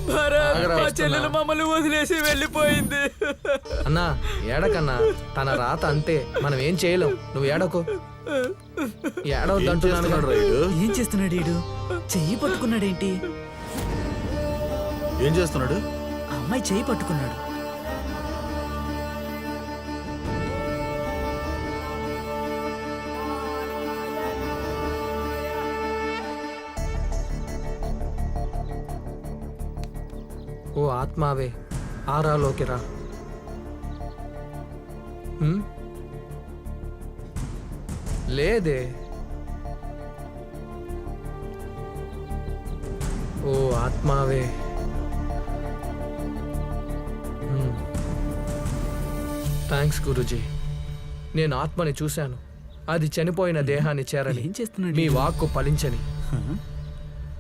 భరత్ మా చెల్లెలు మమ్మల్ని వదిలేసి వెళ్ళిపోయింది. అన్నా ఏడకన్నా, తన రాత అంతే, మనం ఏం చేయలేం. నువ్వు ఏడకు, ఏడవద్దంటున్నాను. ఏం చేస్తున్నాడు వీడు? చెయ్యి పట్టుకున్నాడేంటి? ఏం చేస్తున్నాడు? ఆ అమ్మాయి చెయ్యి పట్టుకున్నాడు. ఓ ఆత్మావే, ఆరాలోకి రా. లేదే. ఓ ఆత్మావే, థ్యాంక్స్ గురూజీ. నేను ఆత్మని చూశాను, అది చనిపోయిన దేహాన్ని చేరని, ఏం చేస్తున్నాడు? మీ వాక్కు ఫలించని.